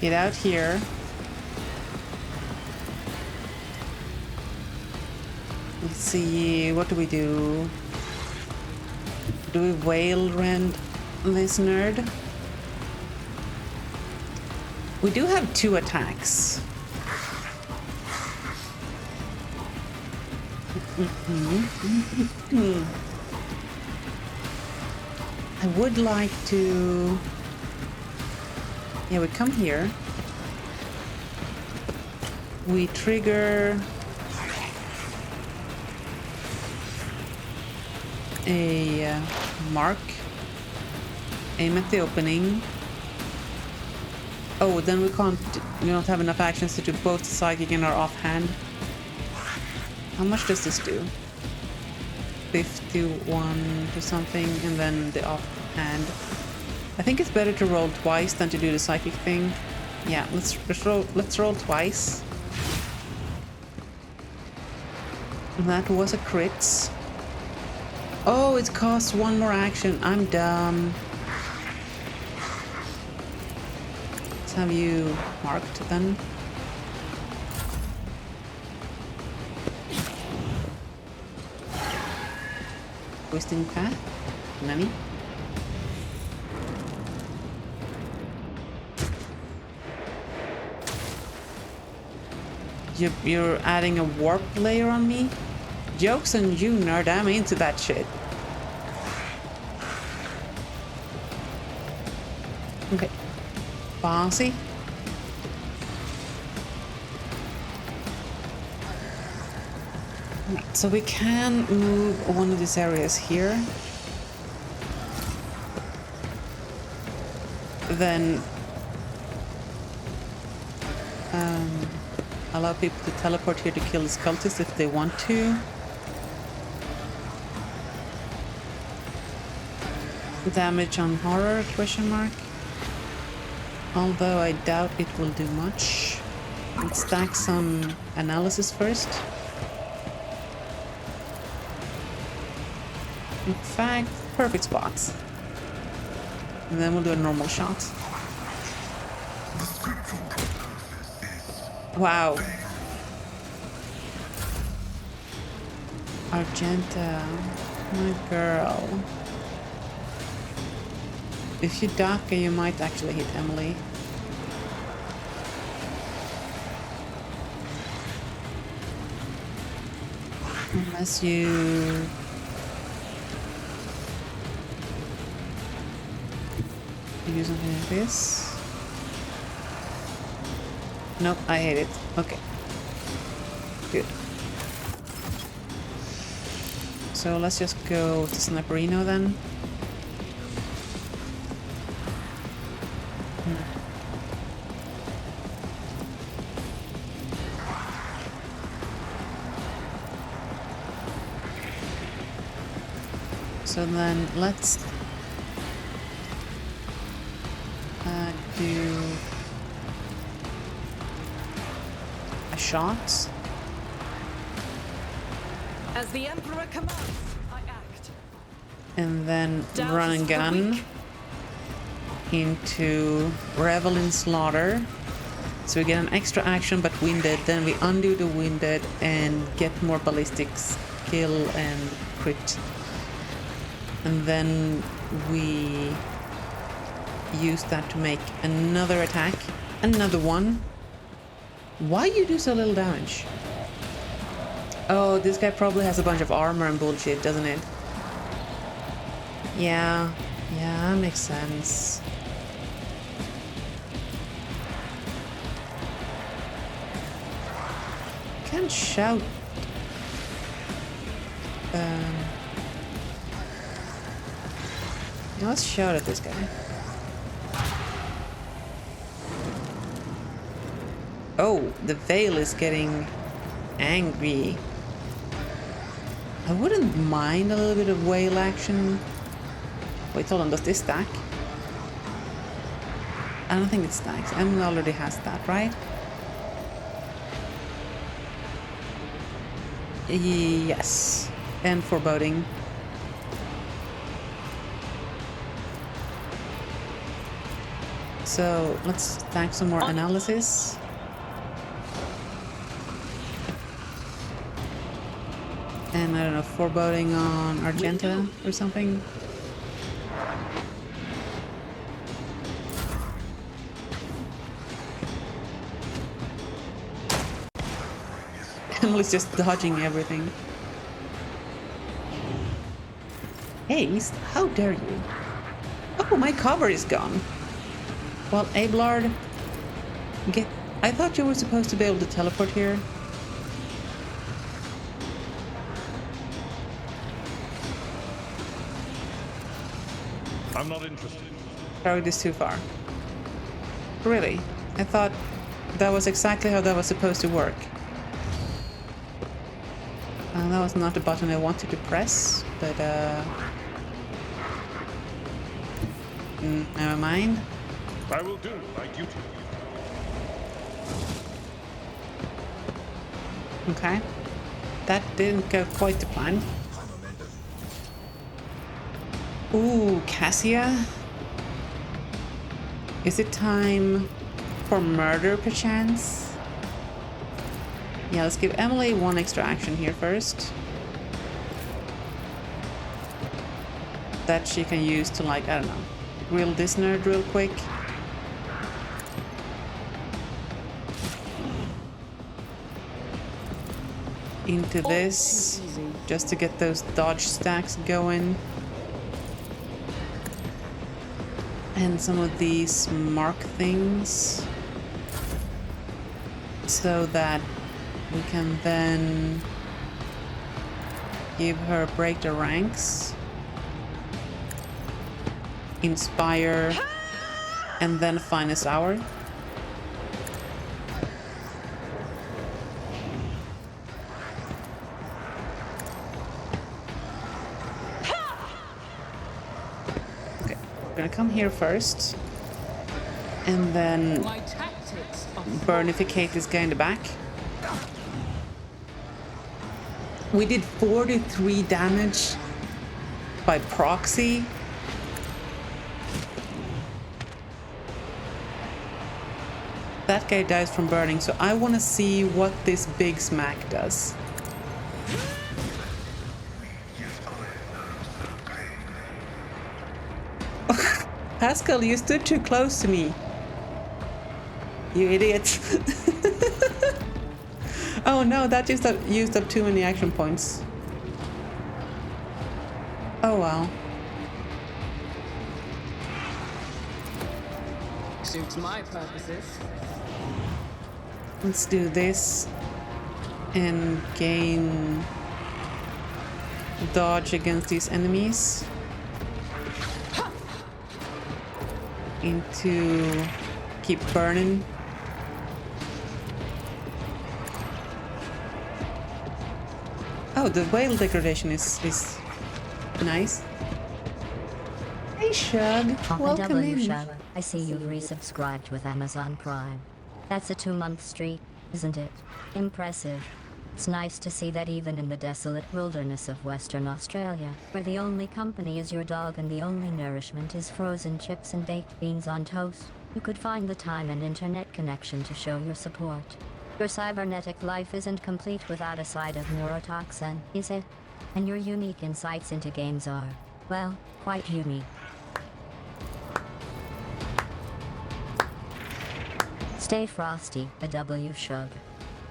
Get out here. Let's see, what do we do? Do we whale rend this nerd? We do have 2 attacks. I would like to... Yeah, we come here. We trigger a mark. Aim at the opening. Oh, then we can't... We don't have enough actions to do both psychic and our offhand. How much does this do? 51 to something, and then the offhand. I think it's better to roll twice than to do the psychic thing. Yeah, let's roll twice. That was a crit. Oh, it costs 1 more action. I'm dumb. Let's have you marked then. Twisting path? Nani? You're adding a warp layer on me? Joke's on you, nerd. I'm into that shit. Okay. Bossy. So we can move one of these areas here. Then allow people to teleport here to kill this cultist if they want to. Damage on horror, question mark. Although I doubt it will do much. Let's stack some analysis first. In fact, perfect spots. And then we'll do a normal shot. Wow. Argenta, my girl. If you duck, you might actually hit Emily. Unless you... do something like this. Nope, I hate it. Okay. Good. So let's just go to Sniperino then. So then let's do a shot. As the Emperor commands, I act. And then run and gun into Revel in Slaughter. So we get an extra action but winded, then we undo the winded and get more ballistic skill and crit. And then we use that to make another attack. Another one. Why you do so little damage? Oh, this guy probably has a bunch of armor and bullshit, doesn't it? Yeah, that makes sense. Can't shout. Let's shout at this guy. Oh, the veil is getting angry. I wouldn't mind a little bit of whale action. Wait, hold on, does this stack? I don't think it stacks. Emily already has that, right? Yes. And foreboding. So let's stack some more analysis. And I don't know, foreboding on Argenta or something. Emily's just dodging everything. Haste? How dare you? Oh, my cover is gone. Well, Ablard, get... I thought you were supposed to be able to teleport here. I'm not interested. Carried this too far. Really? I thought that was exactly how that was supposed to work. That was not the button I wanted to press, but never mind. I will do my duty. Okay. That didn't go quite to plan. Ooh, Cassia? Is it time for murder, perchance? Yeah, let's give Emily one extra action here first. That she can use to, like, I don't know, grill this nerd real quick. Into this, just to get those dodge stacks going. And some of these mark things. So that we can then give her break the ranks, inspire, and then finest hour. Okay, we're gonna come here first, and then burnificate this guy in the back. We did 43 damage by proxy. That guy dies from burning, so I want to see what this big smack does. Pascal, you stood too close to me. You idiot. Oh no, that just used up too many action points. Oh well. Suits my purposes. Let's do this and gain dodge against these enemies. Into keep burning. Oh, the whale degradation is nice. Hey, Shug. Welcome in. Shug. I see you've resubscribed with Amazon Prime. That's a 2-month streak, isn't it? Impressive. It's nice to see that even in the desolate wilderness of Western Australia, where the only company is your dog and the only nourishment is frozen chips and baked beans on toast, you could find the time and internet connection to show your support. Your cybernetic life isn't complete without a side of neurotoxin, is it? And your unique insights into games are, well, quite unique. Stay frosty, a W Shug.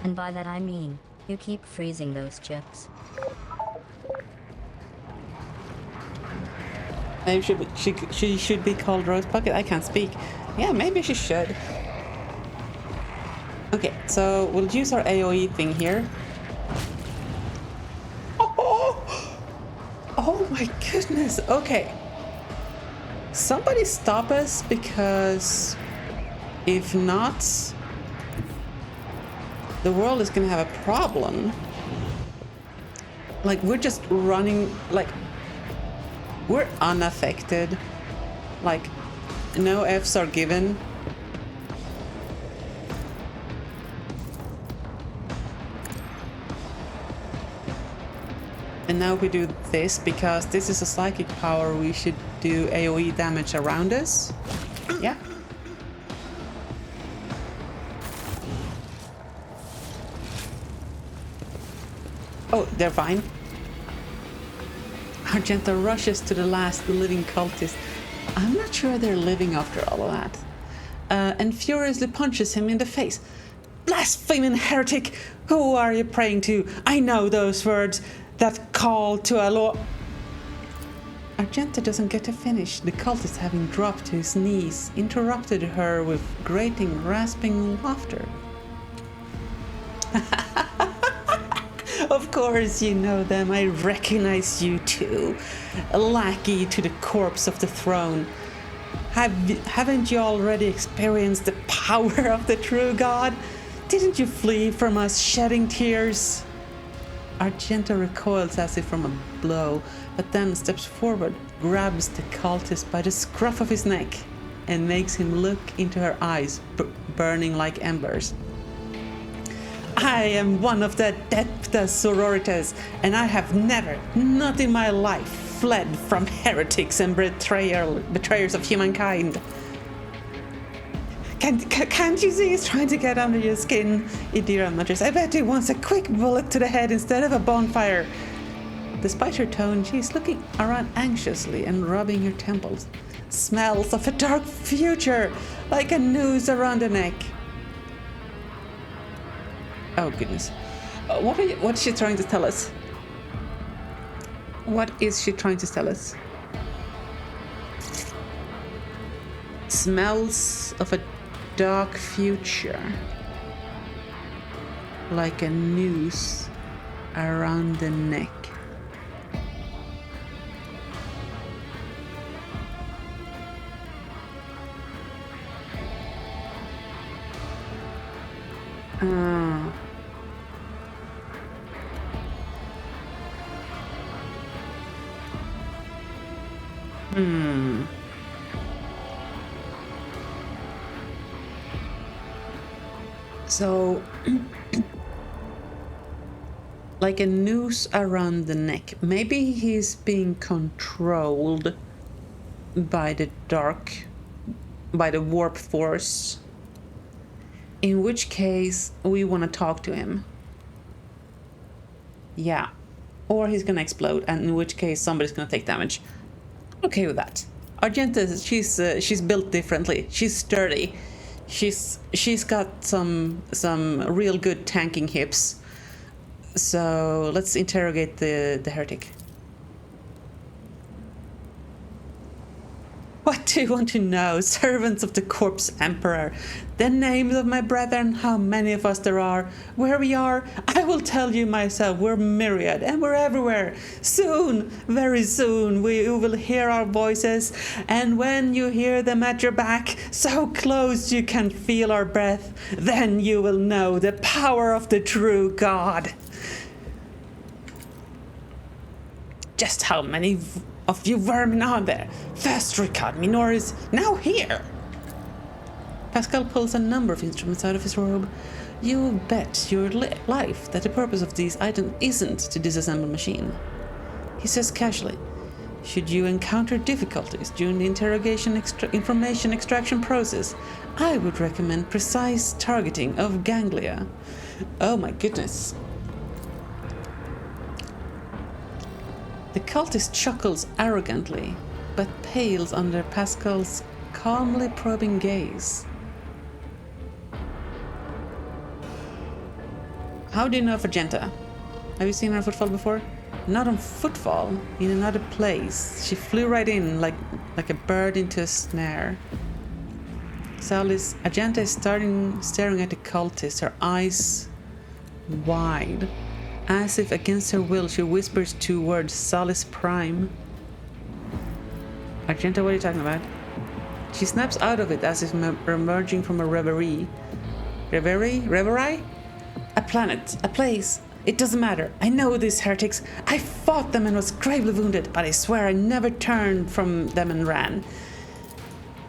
And by that I mean, you keep freezing those chips. Maybe she should be called Rose Bucket. I can't speak. Yeah, maybe she should. Okay, so we'll use our AoE thing here. Oh my goodness. Okay. Somebody stop us, because if not, the world is gonna have a problem. Like, we're just running, like, we're unaffected. Like, no Fs are given. And now we do this, because this is a psychic power, we should do AoE damage around us. Yeah. Oh, they're fine. Argenta rushes to the last living cultist. I'm not sure they're living after all of that. And furiously punches him in the face. Blaspheming heretic! Who are you praying to? I know those words that call to a law. Argenta doesn't get to finish. The cultist, having dropped to his knees, interrupted her with grating, rasping laughter. Of course you know them. I recognize you too. A lackey to the corpse of the throne. Haven't you already experienced the power of the true God? Didn't you flee from us shedding tears? Argenta recoils as if from a blow, but then steps forward, grabs the cultist by the scruff of his neck, and makes him look into her eyes, burning like embers. I am one of the Adeptus Sororitas, and I have never, not in my life, fled from heretics and betrayers of humankind. Can't you see he's trying to get under your skin, Idira mutters. I bet he wants a quick bullet to the head instead of a bonfire. Despite her tone, she's looking around anxiously and rubbing her temples. Smells of a dark future, like a noose around the neck. Oh goodness. What is she trying to tell us? What is she trying to tell us? Smells of a dark future, like a noose around the neck. So, like a noose around the neck. Maybe he's being controlled by the warp force. In which case, we want to talk to him. Yeah. Or he's gonna explode, and in which case somebody's gonna take damage. Okay with that. Argenta, she's built differently. She's sturdy. She's got some real good tanking hips. So let's interrogate the heretic. What do you want to know, servants of the corpse emperor? The names of my brethren, how many of us there are, where we are? I will tell you myself, we're myriad and we're everywhere. Soon, very soon, you will hear our voices, and when you hear them at your back, so close you can feel our breath, then you will know the power of the true God. Just how many of you vermin are there? First Ricard Minoris, now here! Pascal pulls a number of instruments out of his robe. You bet your life that the purpose of these items isn't to disassemble machine. He says casually, should you encounter difficulties during the information extraction process, I would recommend precise targeting of ganglia. Oh my goodness. The cultist chuckles arrogantly, but pales under Pascal's calmly probing gaze. How do you know of Argenta? Have you seen her on Footfall before? Not on Footfall, in another place. She flew right in like a bird into a snare. Argenta is staring at the cultist, her eyes wide. As if against her will, she whispers two words, Salis Prime. Argenta, what are you talking about? She snaps out of it as if emerging from a reverie. Reverie? A planet, a place. It doesn't matter. I know these heretics. I fought them and was gravely wounded, but I swear I never turned from them and ran.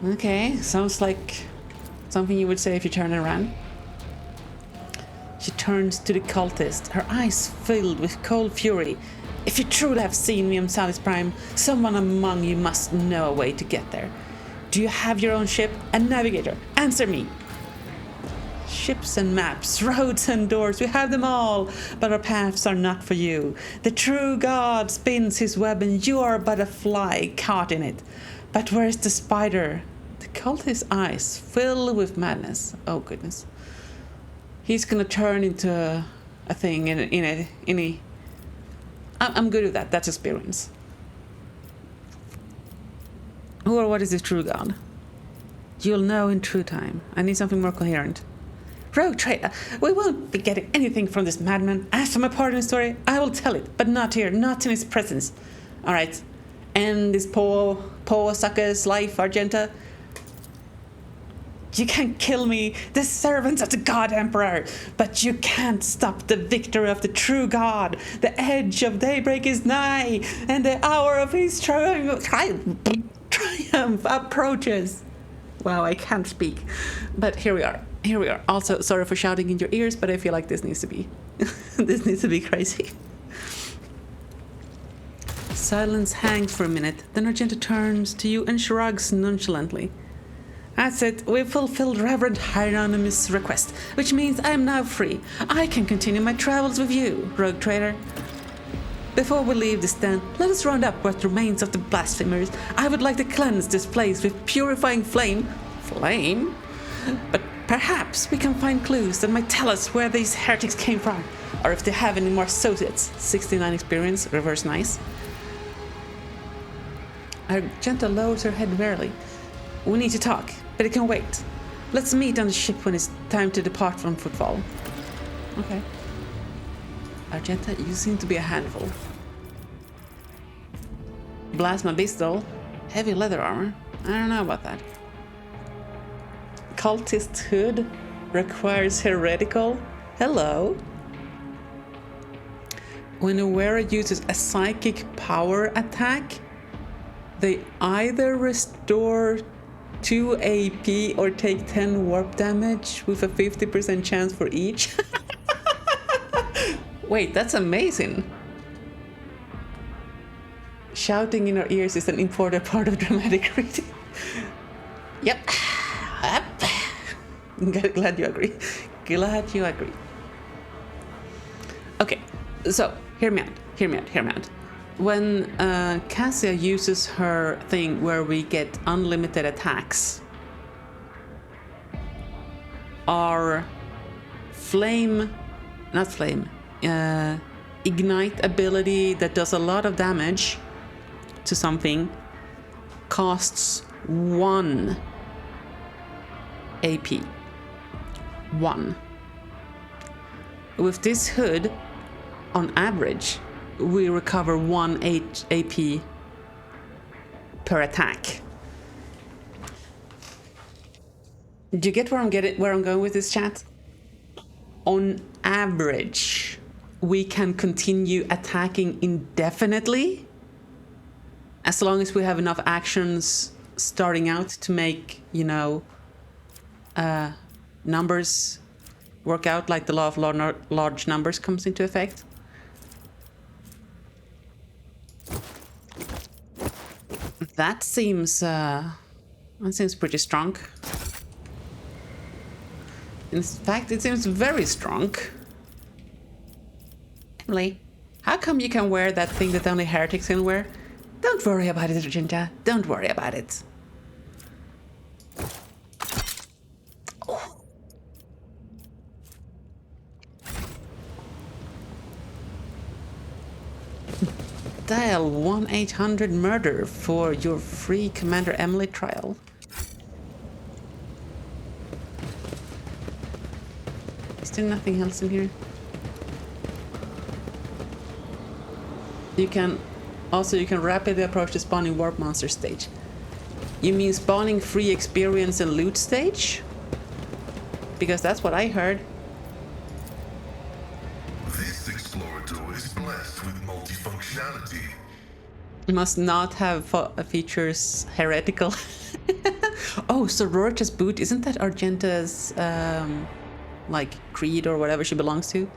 Okay, sounds like something you would say if you turned and ran. She turns to the cultist, her eyes filled with cold fury. If you truly have seen me on Salis Prime, someone among you must know a way to get there. Do you have your own ship? A navigator? Answer me! ships and maps, roads and doors, we have them all, but our paths are not for you. The true God spins his web and you are but a fly caught in it. But where's the spider? The cultist's eyes fill with madness. Oh goodness. He's gonna turn into a thing I'm good with that. That's experience. Who or what is the true God? You'll know in true time. I need something more coherent. Rogue trader, we won't be getting anything from this madman. As for my part in the story, I will tell it, but not here, not in his presence. Alright. And this poor sucker's life, Argenta. You can kill me, the servants of the God Emperor, but you can't stop the victory of the true God. The edge of daybreak is nigh, and the hour of his triumph approaches. Wow, I can't speak. But here we are. Here we are. Also, sorry for shouting in your ears, but I feel like this needs to be this needs to be crazy. Silence hangs for a minute, then Argenta turns to you and shrugs nonchalantly. That's it, we've fulfilled Reverend Hieronymus' request, which means I am now free. I can continue my travels with you, rogue trader. Before we leave this den, let us round up what remains of the blasphemers. I would like to cleanse this place with purifying flame. Flame? But perhaps we can find clues that might tell us where these heretics came from, or if they have any more associates. 69 experience, reverse nice. Argenta lowers her head wearily. We need to talk, but it can wait. Let's meet on the ship when it's time to depart from Footfall. Okay. Argenta, you seem to be a handful. Plasma pistol, heavy leather armor. I don't know about that. Cultist hood requires heretical. Hello. When a wearer uses a psychic power attack, they either restore 2 AP or take 10 warp damage with a 50% chance for each. Wait, that's amazing. Shouting in our ears is an important part of dramatic reading. Yep. Glad you agree. Glad you agree. Okay, so hear me out. When Cassia uses her thing where we get unlimited attacks, our ignite ability that does a lot of damage to something costs 1 AP. 1. With this hood, on average, we recover 1 AP per attack. Do you get where I'm going with this, chat? On average, we can continue attacking indefinitely as long as we have enough actions starting out to make, numbers work out, like the law of large numbers comes into effect. That seems pretty strong. In fact, it seems very strong. Emily, how come you can wear that thing that only heretics can wear? Don't worry about it, Argenta. Don't worry about it. Oh. Dial 1-800-MURDER for your free Commander Emily trial. Is there nothing else in here? You can rapidly approach the spawning warp monster stage. You mean spawning free experience and loot stage? Because that's what I heard. This explorator is blessed with multifunctionality. Must not have features heretical. Oh, Sororitas boot, isn't that Argenta's creed or whatever she belongs to?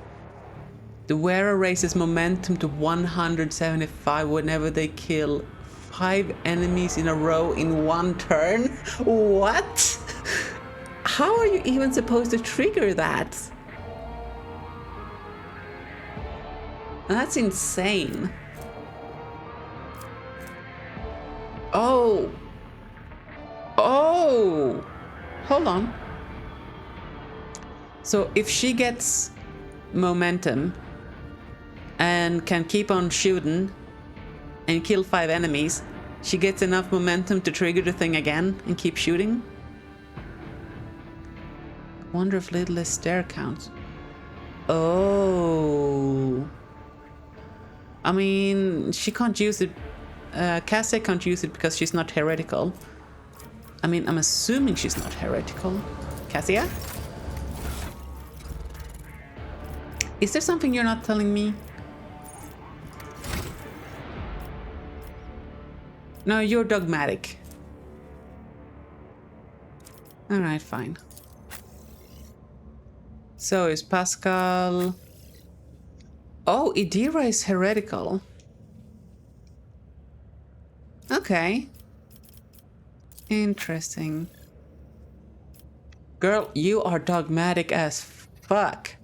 The wearer raises momentum to 175 whenever they kill 5 enemies in a row in 1 turn. What? How are you even supposed to trigger that? That's insane. Oh. Oh. Hold on. So if she gets momentum and can keep on shooting and kill 5 enemies, she gets enough momentum to trigger the thing again and keep shooting? Wonder if Littlest Stair counts. Oh. I mean, she can't use it. Cassia can't use it because she's not heretical. I mean, I'm assuming she's not heretical. Cassia? Is there something you're not telling me? No, you're dogmatic. Alright, fine. So is Pascal... Oh, Idira is heretical. Okay. Interesting. Girl, you are dogmatic as fuck.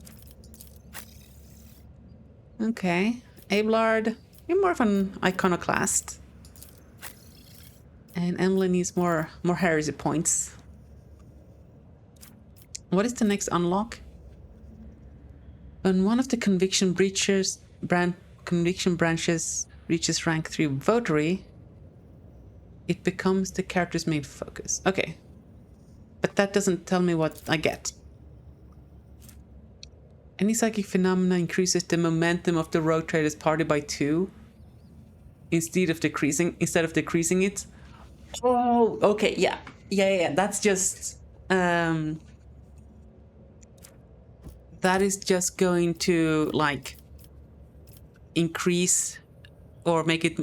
Okay. Abelard, you're more of an iconoclast. And Emily needs more heresy points. What is the next unlock? When one of the conviction branches reaches rank 3 votary, it becomes the character's main focus. Okay. But that doesn't tell me what I get. Any psychic phenomena increases the momentum of the rogue trader's party by 2 instead of decreasing it. Oh, okay, yeah. Yeah. That's just that is just going to like increase or make it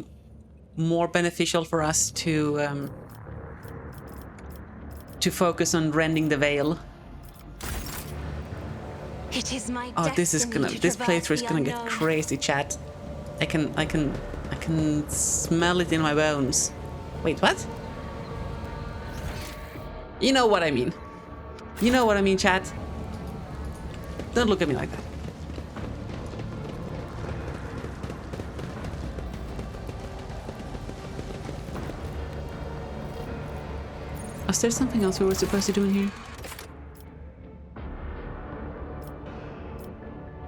more beneficial for us to focus on rending the veil. It is my this playthrough is gonna get crazy, chat. I can smell it in my bones. Wait, what? You know what I mean. You know what I mean, chat. Don't look at me like that. Was there something else we were supposed to do in here?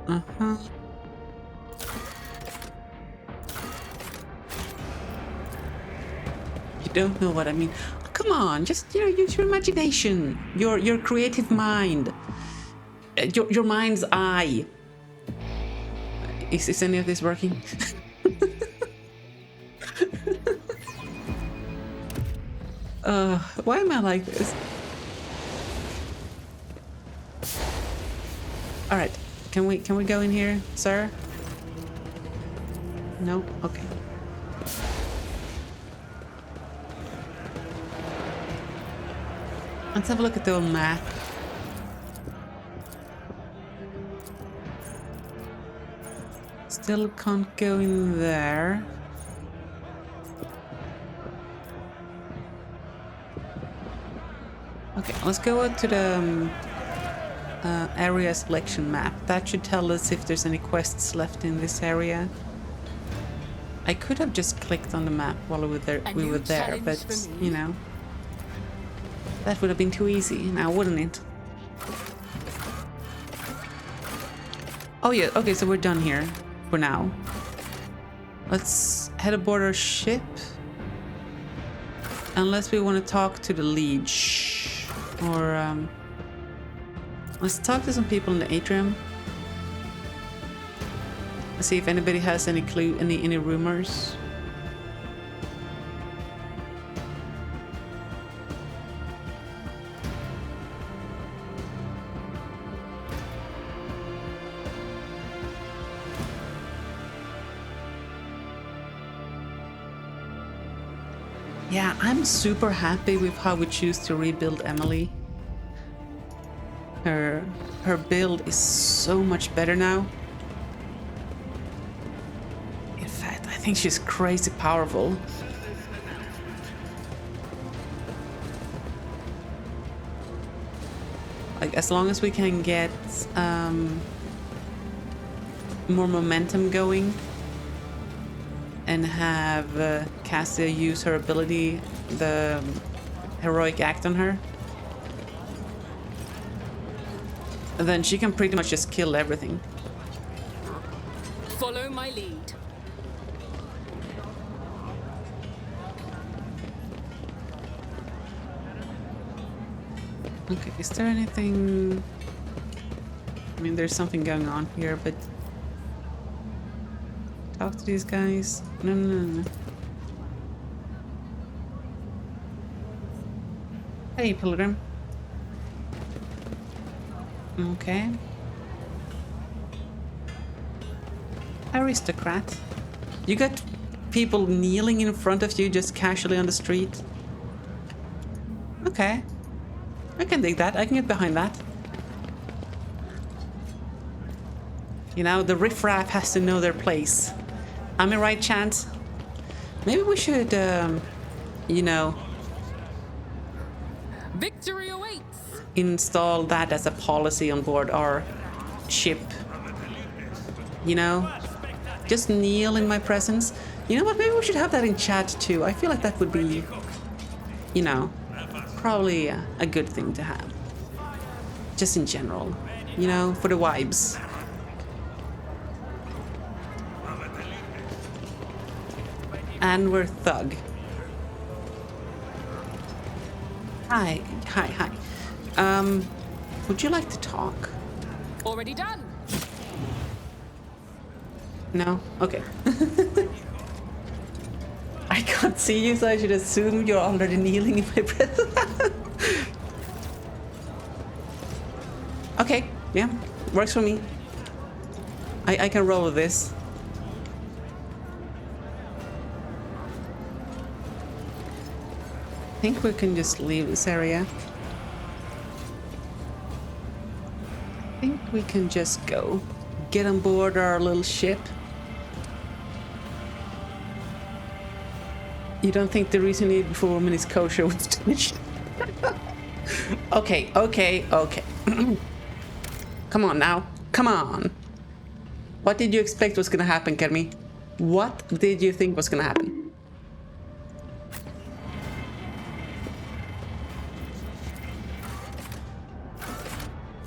Uh-huh. You don't know what I mean. Come on, just, you know, use your imagination, your creative mind, your mind's eye. Is any of this working? Why am I like this? All right, can we go in here, sir? No? Okay. Let's have a look at the old map. Still can't go in there. Okay, let's go to the area selection map. That should tell us if there's any quests left in this area. I could have just clicked on the map while we were there, but you know, that would have been too easy now, wouldn't it? Oh yeah, okay, so we're done here for now. Let's head aboard our ship. Unless we want to talk to the Liege. Or, let's talk to some people in the atrium. Let's see if anybody has any clue, any rumors. Yeah, I'm super happy with how we choose to rebuild Emily. Her build is so much better now. In fact, I think she's crazy powerful. like, as long as we can get more momentum going and have Cassia use her ability, the heroic act on her, then she can pretty much just kill everything. Follow my lead. Okay, is there anything... I mean, there's something going on here, but... Talk to these guys. No. Hey, Pilgrim. Okay. Aristocrat. You got people kneeling in front of you just casually on the street. Okay. I can dig that. I can get behind that. You know, the riffraff has to know their place. Am I right, Chance? Maybe we should, you know... Victory awaits! Install that as a policy on board our ship. You know? Just kneel in my presence. You know what? Maybe we should have that in chat too. I feel like that would be, you know, probably a good thing to have. Just in general. You know, for the vibes. And we're thug. Hi. Would you like to talk? Already done. No? Okay. I can't see you, so I should assume you're already kneeling in my presence. Okay, yeah, works for me. I can roll with this. I think we can just leave this area. I think we can just go. Get on board our little ship. You don't think the reason you need before woman is kosher was finished? Okay. Come on now. Come on. What did you expect was gonna happen, Kermi? What did you think was gonna happen?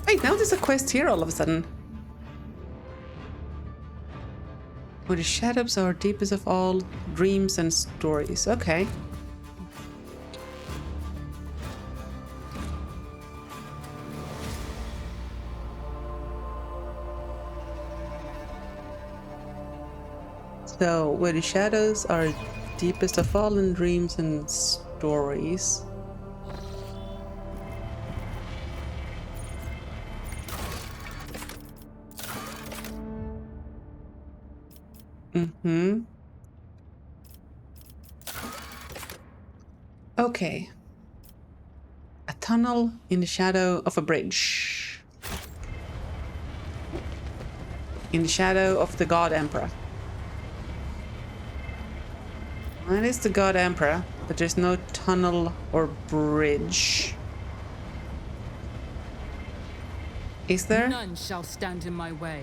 Wait, now there's a quest here all of a sudden. Where the shadows are deepest of all dreams and stories. Okay. So, where the shadows are deepest of all in dreams and stories. Okay. A tunnel in the shadow of a bridge. In the shadow of the God Emperor. That is the God Emperor, but there's no tunnel or bridge. Is there? None shall stand in my way.